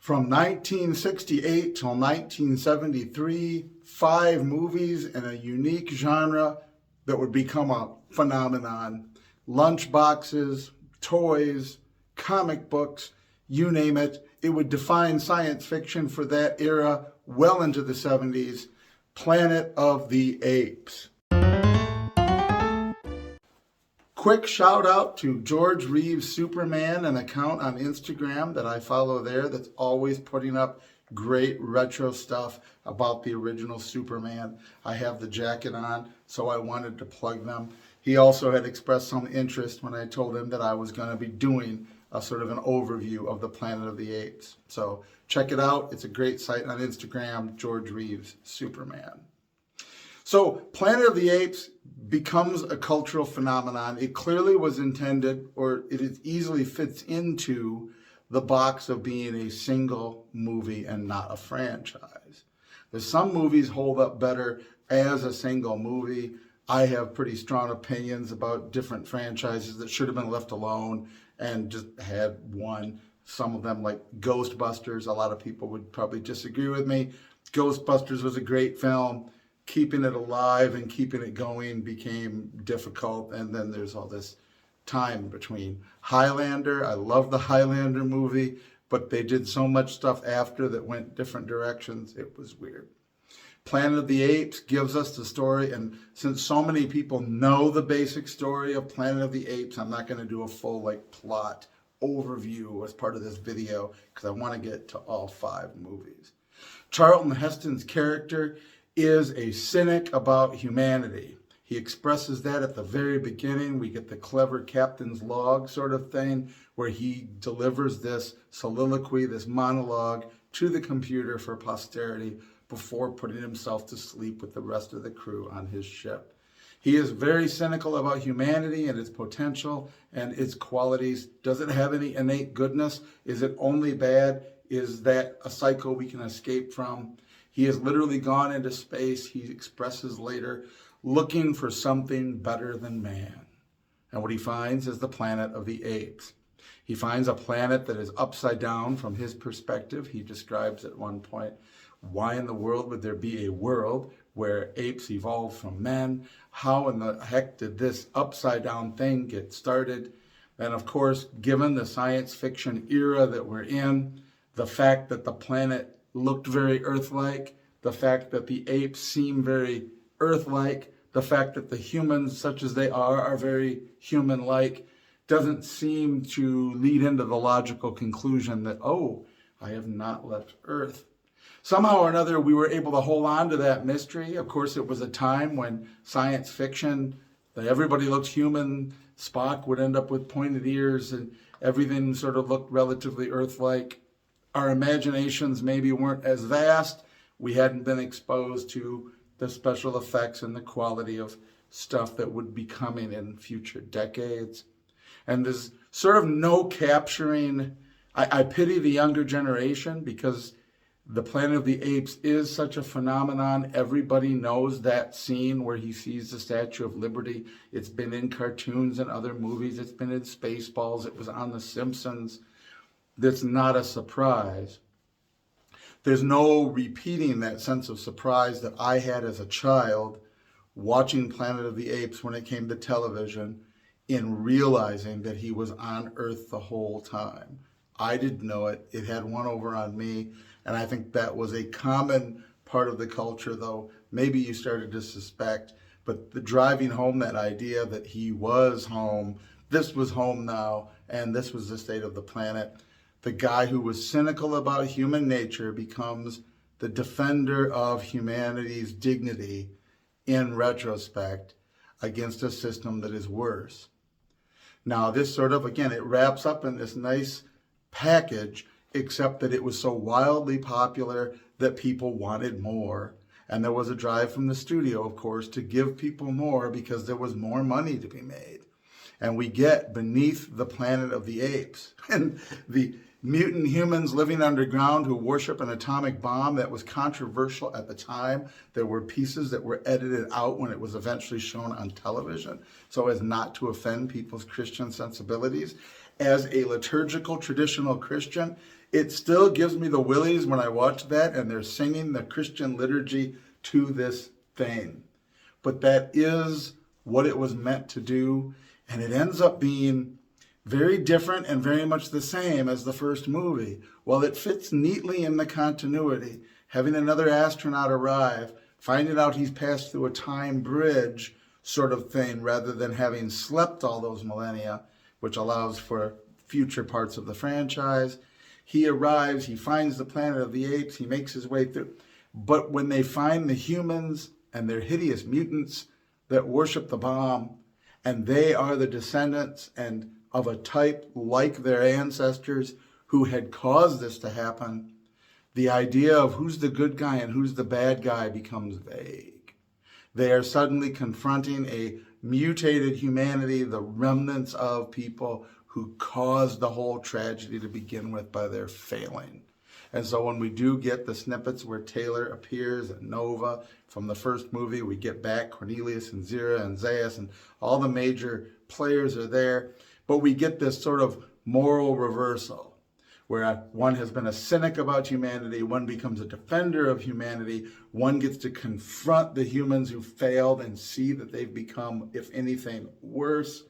From 1968 till 1973, 5 movies in a unique genre that would become a phenomenon. Lunchboxes, toys, comic books, you name it. It would define science fiction for that era well into the 70s. Planet of the Apes. Quick shout out to George Reeves Superman, an account on Instagram that I follow there that's always putting up great retro stuff about the original Superman. I have the jacket on, so I wanted to plug them. He also had expressed some interest when I told him that I was going to be doing a sort of an overview of the Planet of the Apes. So check it out. It's a great site on Instagram, George Reeves Superman. So Planet of the Apes becomes a cultural phenomenon. It clearly was intended, or it easily fits into the box of being a single movie and not a franchise. There's some movies hold up better as a single movie. I have pretty strong opinions about different franchises that should have been left alone and just had one. Some of them, like Ghostbusters, a lot of people would probably disagree with me. Ghostbusters was a great film. Keeping it alive and keeping it going became difficult, and then there's all this time between. Highlander, I love the Highlander movie, but they did so much stuff after that went different directions, it was weird. Planet of the Apes gives us the story, and since so many people know the basic story of Planet of the Apes, I'm not going to do a full plot overview as part of this video because I want to get to all 5 movies. Charlton Heston's character is a cynic about humanity. He expresses that at the very beginning. We get the clever captain's log sort of thing where he delivers this soliloquy, this monologue to the computer for posterity before putting himself to sleep with the rest of the crew on his ship. He is very cynical about humanity and its potential and its qualities. Does it have any innate goodness? Is it only bad? Is that a cycle we can escape from? He has literally gone into space, he expresses later, looking for something better than man. And what he finds is the planet of the apes. He finds a planet that is upside down from his perspective. He describes at one point, why in the world would there be a world where apes evolved from men? How in the heck did this upside down thing get started? And of course, given the science fiction era that we're in, the fact that the planet looked very Earth-like, the fact that the apes seem very Earth-like, the fact that the humans, such as they are very human-like, doesn't seem to lead into the logical conclusion that, oh, I have not left Earth. Somehow or another, we were able to hold on to that mystery. Of course, it was a time when science fiction, that everybody looked human. Spock would end up with pointed ears and everything sort of looked relatively Earth-like. Our imaginations maybe weren't as vast. We hadn't been exposed to the special effects and the quality of stuff that would be coming in future decades. And there's sort of no capturing. I pity the younger generation because the Planet of the Apes is such a phenomenon. Everybody knows that scene where he sees the Statue of Liberty. It's been in cartoons and other movies. It's been in Spaceballs. It was on The Simpsons. That's not a surprise. There's no repeating that sense of surprise that I had as a child watching Planet of the Apes when it came to television in realizing that he was on Earth the whole time. I didn't know it. It had one over on me. And I think that was a common part of the culture, though maybe you started to suspect. But the driving home that idea that he was home, this was home now, and this was the state of the planet. The guy who was cynical about human nature becomes the defender of humanity's dignity in retrospect against a system that is worse. Now, this sort of, again, it wraps up in this nice package, except that it was so wildly popular that people wanted more. And there was a drive from the studio, of course, to give people more because there was more money to be made. And we get beneath the Planet of the Apes and the mutant humans living underground who worship an atomic bomb that was controversial at the time. There were pieces that were edited out when it was eventually shown on television so as not to offend people's Christian sensibilities. As a liturgical traditional Christian, It still gives me the willies when I watch that and they're singing the Christian liturgy to this thing. But that is what it was meant to do. And it ends up being very different and very much the same as the first movie. While it fits neatly in the continuity, having another astronaut arrive, finding out he's passed through a time bridge sort of thing, rather than having slept all those millennia, which allows for future parts of the franchise. He arrives, he finds the planet of the apes, he makes his way through. But when they find the humans and their hideous mutants that worship the bomb, and they are the descendants and of a type like their ancestors who had caused this to happen, the idea of who's the good guy and who's the bad guy becomes vague. They are suddenly confronting a mutated humanity, the remnants of people who caused the whole tragedy to begin with by their failing. And so when we do get the snippets where Taylor appears and Nova from the first movie, we get back Cornelius and Zira and Zaius and all the major players are there. But we get this sort of moral reversal where one has been a cynic about humanity, one becomes a defender of humanity, one gets to confront the humans who failed and see that they've become, if anything, worse.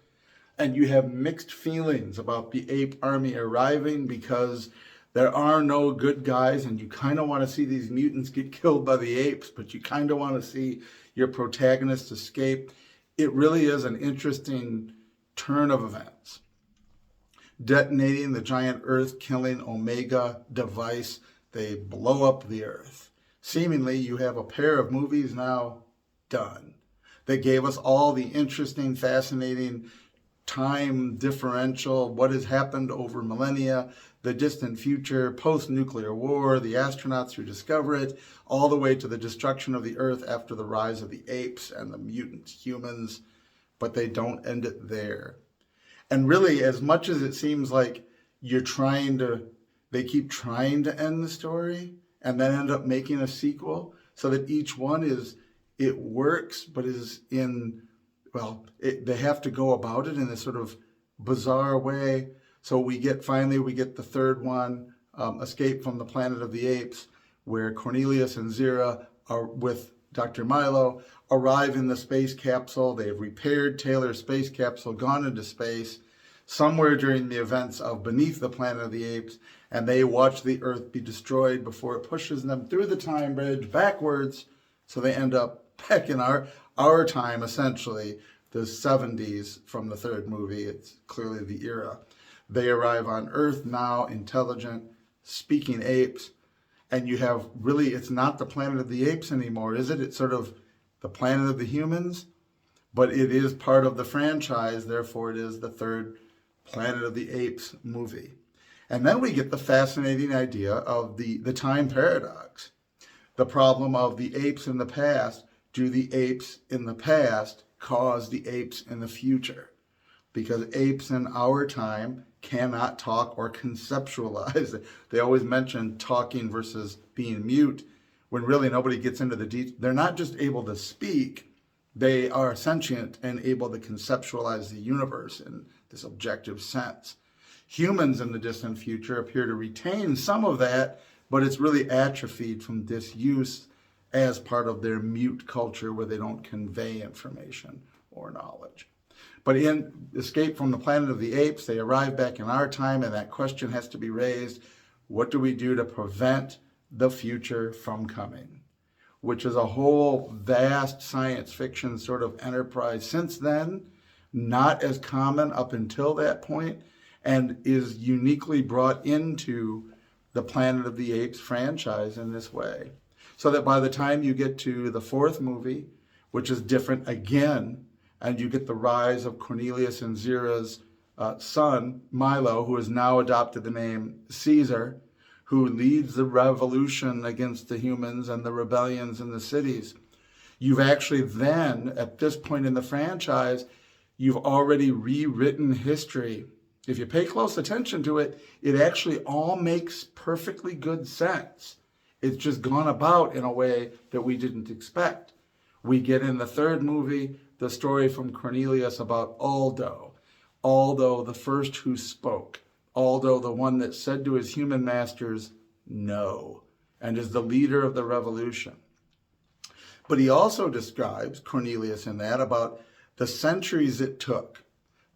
And you have mixed feelings about the ape army arriving because there are no good guys, and you kind of want to see these mutants get killed by the apes, but you kind of want to see your protagonist escape. It really is an interesting turn of events. Detonating the giant Earth-killing Omega device, they blow up the Earth. Seemingly, you have a pair of movies now done that gave us all the interesting, fascinating time differential, what has happened over millennia, the distant future, post-nuclear war, the astronauts who discover it, all the way to the destruction of the Earth after the rise of the apes and the mutant humans, but they don't end it there. And really, as much as it seems like they keep trying to end the story and then end up making a sequel so that each one it works, but is they have to go about it in a sort of bizarre way. So finally we get the third one, Escape from the Planet of the Apes, where Cornelius and Zira are with Dr. Milo, arrive in the space capsule. They have repaired Taylor's space capsule, gone into space, somewhere during the events of Beneath the Planet of the Apes, and they watch the Earth be destroyed before it pushes them through the time bridge backwards. So they end up back in our time, essentially, the 70s from the third movie. It's clearly the era. They arrive on Earth now, intelligent, speaking apes, and you have it's not the Planet of the Apes anymore, is it? It's sort of the Planet of the Humans, but it is part of the franchise, therefore it is the third Planet of the Apes movie. And then we get the fascinating idea of the time paradox, the problem of the apes in the past. Do the apes in the past cause the apes in the future? Because apes in our time cannot talk or conceptualize. They always mention talking versus being mute, when really nobody gets into the details. They're not just able to speak, they are sentient and able to conceptualize the universe in this objective sense. Humans in the distant future appear to retain some of that, but it's really atrophied from disuse as part of their mute culture where they don't convey information or knowledge. But in Escape from the Planet of the Apes, they arrive back in our time, and that question has to be raised. What do we do to prevent the future from coming? Which is a whole vast science fiction sort of enterprise since then, not as common up until that point, and is uniquely brought into the Planet of the Apes franchise in this way. So that by the time you get to the fourth movie, which is different again, and you get the rise of Cornelius and Zira's son, Milo, who has now adopted the name Caesar, who leads the revolution against the humans and the rebellions in the cities. You've actually then, at this point in the franchise, you've already rewritten history. If you pay close attention to it, it actually all makes perfectly good sense. It's just gone about in a way that we didn't expect. We get in the third movie the story from Cornelius about Aldo, the first who spoke, Aldo, the one that said to his human masters, no, and is the leader of the revolution. But he also describes, Cornelius in that, about the centuries it took,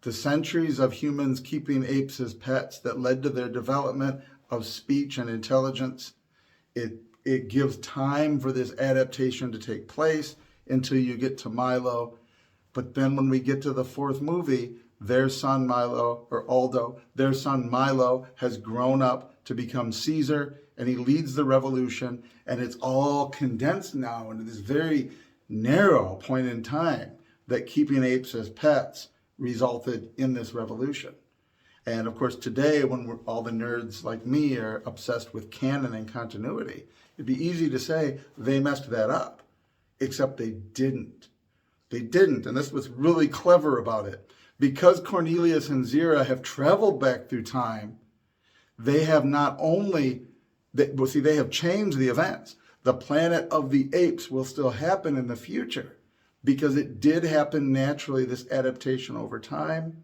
the centuries of humans keeping apes as pets that led to their development of speech and intelligence. It gives time for this adaptation to take place until you get to Milo. But then when we get to the fourth movie, their son Milo, or Aldo, their son Milo has grown up to become Caesar, and he leads the revolution, and it's all condensed now into this very narrow point in time that keeping apes as pets resulted in this revolution. And of course, today, when all the nerds like me are obsessed with canon and continuity, it'd be easy to say they messed that up, except they didn't. They didn't, and this was really clever about it. Because Cornelius and Zira have traveled back through time, they have not only, they have changed the events. The planet of the apes will still happen in the future because it did happen naturally, this adaptation over time.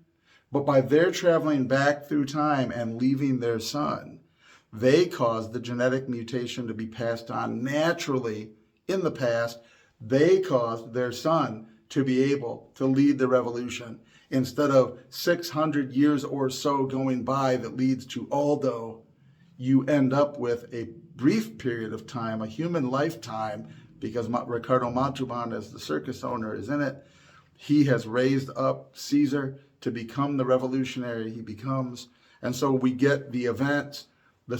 But by their traveling back through time and leaving their son, they caused the genetic mutation to be passed on naturally in the past. They caused their son to be able to lead the revolution. Instead of 600 years or so going by that leads to Aldo, you end up with a brief period of time, a human lifetime, because Ricardo Montalban, as the circus owner, is in it. He has raised up Caesar to become the revolutionary he becomes. And so we get the event, the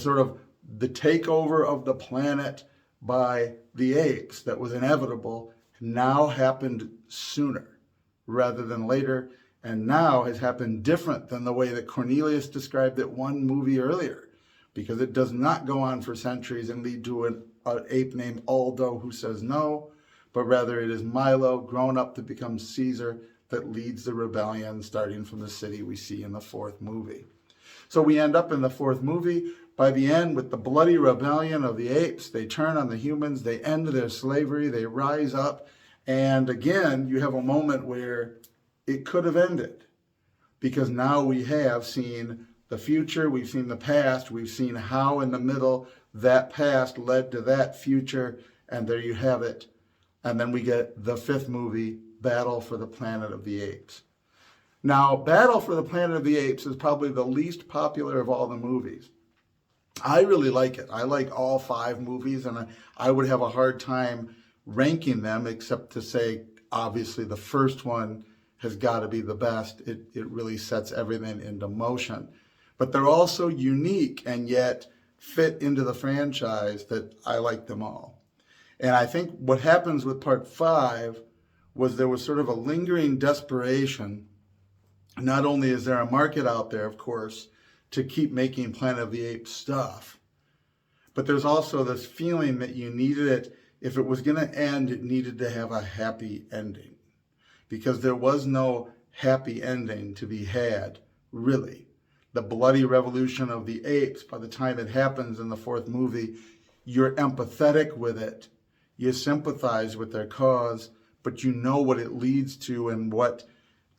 takeover of the planet by the apes that was inevitable now happened sooner rather than later, and now has happened different than the way that Cornelius described it one movie earlier, because it does not go on for centuries and lead to an ape named Aldo who says no, but rather it is Milo grown up to become Caesar that leads the rebellion starting from the city we see in the fourth movie. So we end up in the fourth movie by the end with the bloody rebellion of the apes. They turn on the humans, they end their slavery, they rise up, and again you have a moment where it could have ended, because now we have seen the future, we've seen the past, we've seen how in the middle that past led to that future, and there you have it. And then we get the fifth movie, Battle for the Planet of the Apes. Now, Battle for the Planet of the Apes is probably the least popular of all the movies. I really like it. I like all five movies, and I would have a hard time ranking them, except to say, obviously, the first one has got to be the best. It really sets everything into motion. But they're all so unique and yet fit into the franchise that I like them all. And I think what happens with part 5 was there was sort of a lingering desperation. Not only is there a market out there, of course, to keep making Planet of the Apes stuff, but there's also this feeling that you needed it. If it was going to end, it needed to have a happy ending, because there was no happy ending to be had, really. The bloody revolution of the apes, by the time it happens in the fourth movie, you're empathetic with it. You sympathize with their cause, but you know what it leads to and what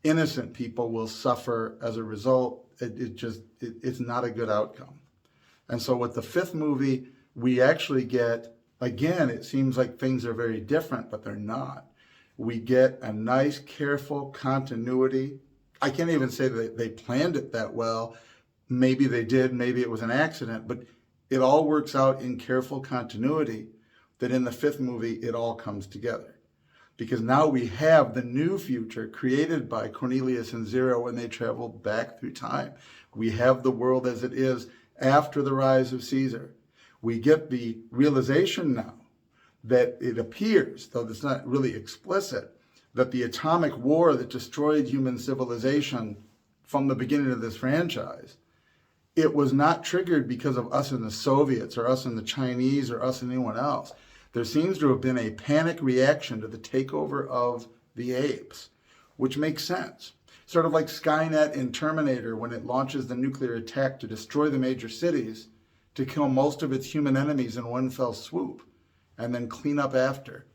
innocent people will suffer as a result. It's not a good outcome. And so with the fifth movie, we actually get, again, it seems like things are very different, but they're not. We get a nice, careful continuity. I can't even say that they planned it that well. Maybe they did, maybe it was an accident, but it all works out in careful continuity that in the fifth movie, it all comes together. Because now we have the new future created by Cornelius and Zira when they traveled back through time. We have the world as it is after the rise of Caesar. We get the realization now that it appears, though it's not really explicit, that the atomic war that destroyed human civilization from the beginning of this franchise, it was not triggered because of us and the Soviets or us and the Chinese or us and anyone else. There seems to have been a panic reaction to the takeover of the apes, which makes sense. Sort of like Skynet in Terminator when it launches the nuclear attack to destroy the major cities, to kill most of its human enemies in one fell swoop, and then clean up after.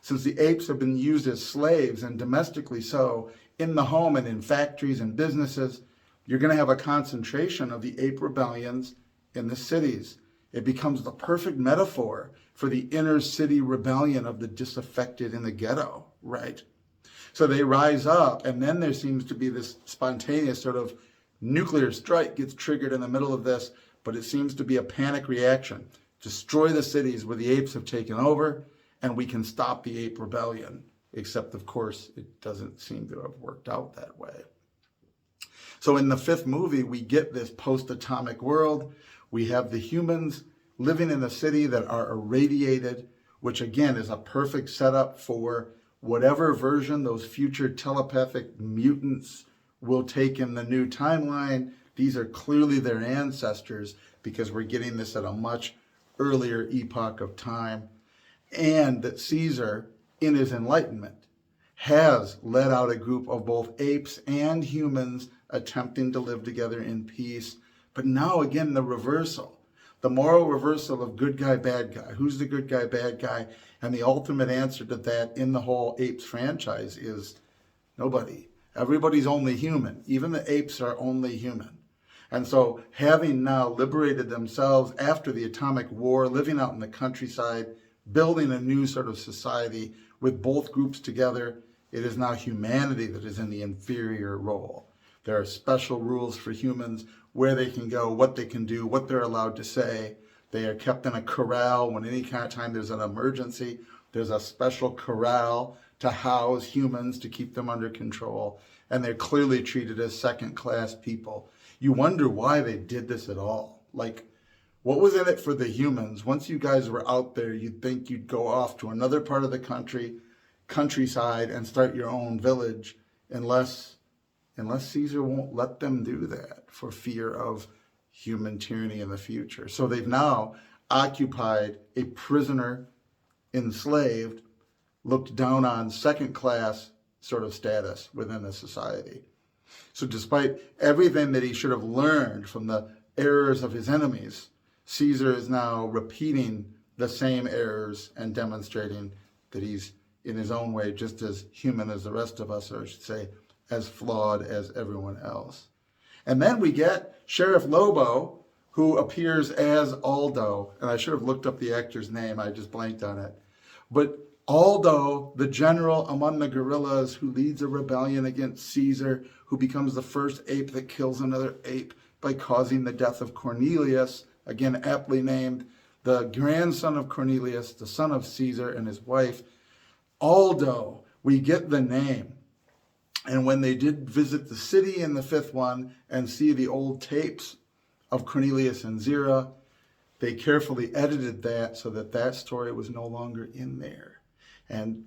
Since the apes have been used as slaves, and domestically so, in the home and in factories and businesses, you're going to have a concentration of the ape rebellions in the cities. It becomes the perfect metaphor for the inner city rebellion of the disaffected in the ghetto, right? So they rise up, and then there seems to be this spontaneous sort of nuclear strike gets triggered in the middle of this, but it seems to be a panic reaction. Destroy the cities where the apes have taken over, and we can stop the ape rebellion. Except, of course, it doesn't seem to have worked out that way. So in the fifth movie, we get this post-atomic world. We have the humans living in a city that are irradiated, which again is a perfect setup for whatever version those future telepathic mutants will take in the new timeline. These are clearly their ancestors because we're getting this at a much earlier epoch of time. And that Caesar, in his enlightenment, has led out a group of both apes and humans attempting to live together in peace. But now again, the reversal, the moral reversal of good guy, bad guy. Who's the good guy, bad guy? And the ultimate answer to that in the whole Apes franchise is nobody. Everybody's only human. Even the apes are only human. And so having now liberated themselves after the atomic war, living out in the countryside, building a new sort of society with both groups together, it is now humanity that is in the inferior role. There are special rules for humans, where they can go, what they can do, what they're allowed to say. They are kept in a corral when any kind of time there's an emergency. There's a special corral to house humans to keep them under control. And they're clearly treated as second-class people. You wonder why they did this at all. Like, what was in it for the humans? Once you guys were out there, you'd think you'd go off to another part of the countryside, and start your own village, unless Caesar won't let them do that for fear of human tyranny in the future. So they've now occupied a prisoner, enslaved, looked down on second-class sort of status within the society. So despite everything that he should have learned from the errors of his enemies, Caesar is now repeating the same errors and demonstrating that he's, in his own way, just as human as the rest of us, or I should say, as flawed as everyone else. And then we get Sheriff Lobo, who appears as Aldo. And I should have looked up the actor's name. I just blanked on it. But Aldo, the general among the guerrillas who leads a rebellion against Caesar, who becomes the first ape that kills another ape by causing the death of Cornelius, again aptly named, the grandson of Cornelius, the son of Caesar and his wife. Aldo, we get the name. And when they did visit the city in the fifth one and see the old tapes of Cornelius and Zira, they carefully edited that so that that story was no longer in there. And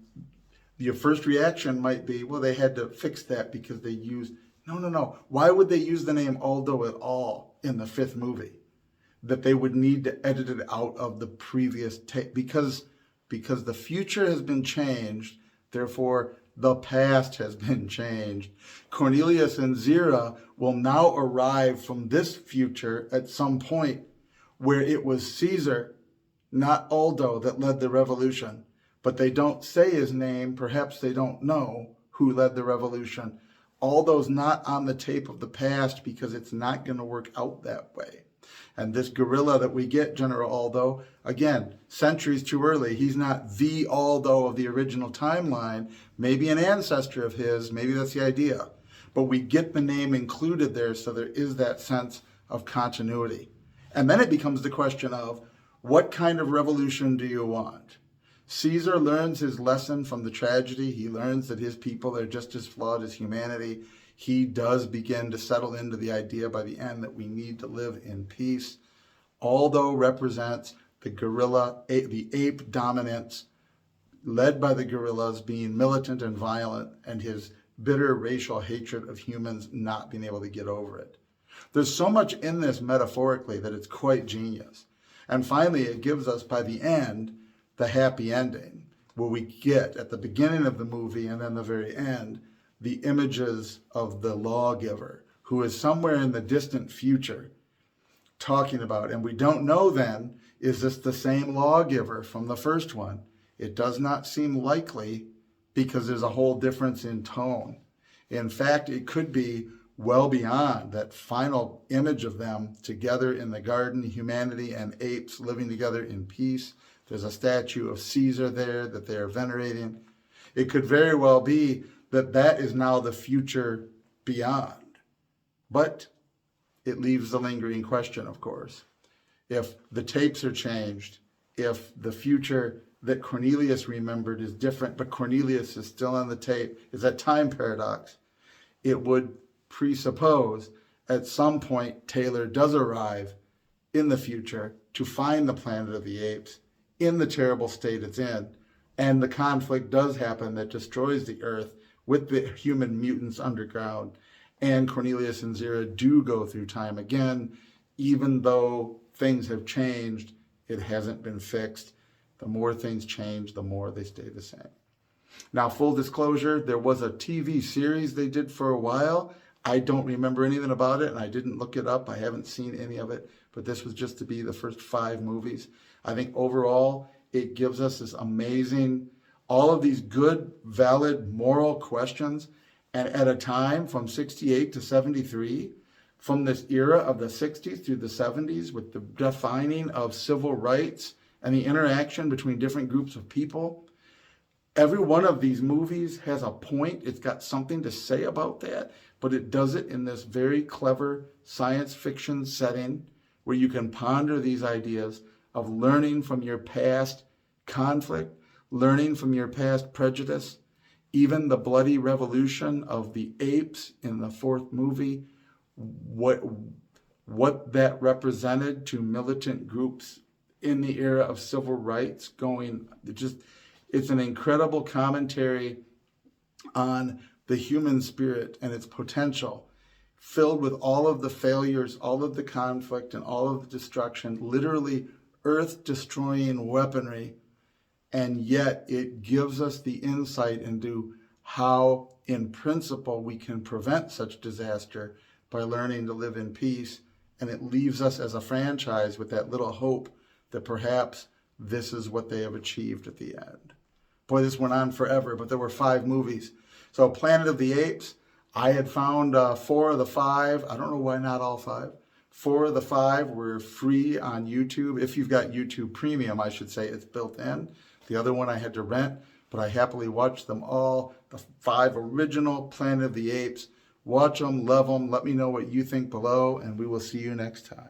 your first reaction might be, well, they had to fix that because they used, no. Why would they use the name Aldo at all in the fifth movie? That they would need to edit it out of the previous tape because the future has been changed, therefore the past has been changed. Cornelius and Zira will now arrive from this future at some point where it was Caesar, not Aldo, that led the revolution. But they don't say his name. Perhaps they don't know who led the revolution. Aldo's not on the tape of the past because it's not going to work out that way. And this guerrilla that we get, General Aldo, again, centuries too early. He's not the Aldo of the original timeline. Maybe an ancestor of his. Maybe that's the idea. But we get the name included there, so there is that sense of continuity. And then it becomes the question of, what kind of revolution do you want? Caesar learns his lesson from the tragedy. He learns that his people are just as flawed as humanity. He does begin to settle into the idea by the end that we need to live in peace. Aldo represents the guerrilla, the ape dominance, led by the guerrillas being militant and violent, and his bitter racial hatred of humans not being able to get over it. There's so much in this metaphorically that it's quite genius. And finally, it gives us, by the end, the happy ending, where we get, at the beginning of the movie and then the very end, the images of the lawgiver, who is somewhere in the distant future talking about, and we don't know then, is this the same lawgiver from the first one? It does not seem likely because there's a whole difference in tone. In fact, it could be well beyond that final image of them together in the garden, humanity and apes living together in peace. There's a statue of Caesar there that they are venerating. It could very well be that that is now the future beyond. But it leaves the lingering question, of course. If the tapes are changed, if the future that Cornelius remembered is different, but Cornelius is still on the tape, is that time paradox, it would presuppose at some point Taylor does arrive in the future to find the planet of the apes in the terrible state it's in, and the conflict does happen that destroys the earth with the human mutants underground, and Cornelius and Zira do go through time again. Even though things have changed, it hasn't been fixed. The more things change, the more they stay the same. Now, full disclosure, there was a TV series they did for a while. I don't remember anything about it, and I didn't look it up. I haven't seen any of it, but this was just to be the first 5 movies. I think overall, it gives us this amazing, all of these good, valid, moral questions, and at a time from 68 to 73, from this era of the 60s through the 70s, with the defining of civil rights and the interaction between different groups of people. Every one of these movies has a point. It's got something to say about that, but it does it in this very clever science fiction setting where you can ponder these ideas of learning from your past conflict, learning from your past prejudice, even the bloody revolution of the apes in the 4th movie, what that represented to militant groups in the era of civil rights it's an incredible commentary on the human spirit and its potential, filled with all of the failures, all of the conflict, and all of the destruction, literally earth-destroying weaponry, and yet it gives us the insight into how, in principle, we can prevent such disaster by learning to live in peace, and it leaves us as a franchise with that little hope that perhaps this is what they have achieved at the end. Boy, this went on forever, but there were 5 movies. So Planet of the Apes, I had found 4 of the 5. I don't know why not all 5. 4 of the 5 were free on YouTube. If you've got YouTube Premium, I should say, it's built in. The other one I had to rent, but I happily watched them all. The 5 original Planet of the Apes. Watch them, love them. Let me know what you think below, and we will see you next time.